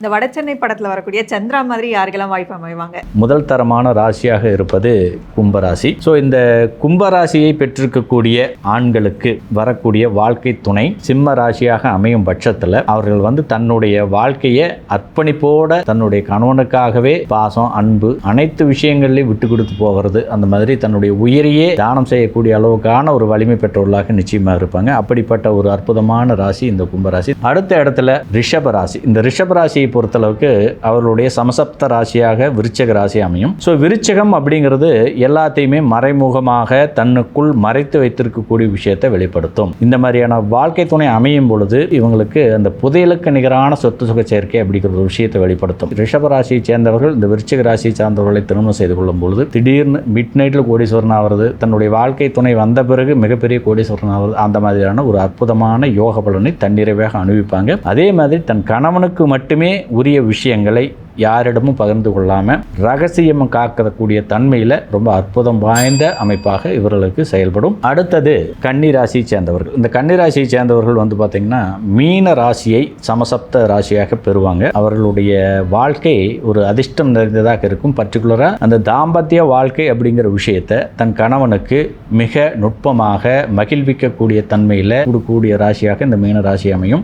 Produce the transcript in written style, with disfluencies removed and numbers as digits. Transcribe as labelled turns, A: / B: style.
A: இந்த வடசென்னை படத்துல வரக்கூடிய சந்திரா மாதிரி யாருக்கெல்லாம் வாய்ப்பு அமைவாங்க?
B: முதல் தரமான ராசியாக இருப்பது கும்பராசி. ஸோ இந்த கும்பராசியை பெற்றிருக்கக்கூடிய ஆண்களுக்கு வரக்கூடிய வாழ்க்கை துணை சிம்ம ராசியாக அமையும் பட்சத்தில் அவர்கள் தன்னுடைய வாழ்க்கையை அர்ப்பணிப்போட தன்னுடைய கணவனுக்காகவே பாசம், அன்பு, அனைத்து விஷயங்களையும் விட்டு கொடுத்து போகிறது, அந்த மாதிரி தன்னுடைய உயிரையே தானம் செய்யக்கூடிய அளவுக்கான ஒரு வலிமை பெற்றவர்களாக நிச்சயமாக இருப்பாங்க. அப்படிப்பட்ட ஒரு அற்புதமான ராசி இந்த கும்பராசி. அடுத்த இடத்துல ரிஷப ராசி. இந்த ரிஷப ராசியை பொறுத்தளவுக்கு அவர்களுடைய சமசப்த ராசியாக விருச்சக ராசி அமையும். ஸோ விருச்சகம் அப்படிங்கிறது எல்லாத்தையுமே மறைமுகமாக தன்னுக்குள் மறைத்து வைத்திருக்கக்கூடிய விஷயத்தை வெளிப்படுத்தும். இந்த மாதிரியான வாழ்க்கை துணை அமையும் பொழுது இவங்களுக்கு அந்த புதையலுக்கு நிகரான சொத்து சுக சேர்க்கை அப்படிங்கிற ஒரு விஷயத்தை வெளிப்படுத்தும். ரிஷப ராசியை சேர்ந்தவர்கள் இந்த விருச்சிக ராசியை சார்ந்தவர்களை திருமணம் செய்து கொள்ளும் பொழுது திடீர்னு மிட் நைட்டில் கோடீஸ்வரன் ஆகிறது, தன்னுடைய வாழ்க்கை துணை வந்த பிறகு மிகப்பெரிய கோடீஸ்வரன் ஆகிறது, அந்த மாதிரியான ஒரு அற்புதமான யோக பலனை தன்னிறைவாக அனுபவிப்பாங்க. அதே மாதிரி தன் கணவனுக்கு மட்டுமே உரிய விஷயங்களை யாரிடமும் பகிர்ந்து கொள்ளாமல் ரகசியம் காக்கக்கூடிய தன்மையில் ரொம்ப அற்புதம் வாய்ந்த அமைப்பாக இவர்களுக்கு செயல்படும். அடுத்தது கன்னிராசியை சேர்ந்தவர்கள். இந்த கன்னிராசியை சேர்ந்தவர்கள் பார்த்தீங்கன்னா மீன ராசியை சமசப்த ராசியாக பெறுவாங்க. அவர்களுடைய வாழ்க்கை ஒரு அதிர்ஷ்டம் நிறைந்ததாக இருக்கும். பர்டிகுலராக அந்த தாம்பத்திய வாழ்க்கை அப்படிங்கிற விஷயத்தை தன் கணவனுக்கு மிக நுட்பமாக மகிழ்விக்கக்கூடிய தன்மையில் கூடிய ராசியாக இந்த மீன ராசி அமையும்.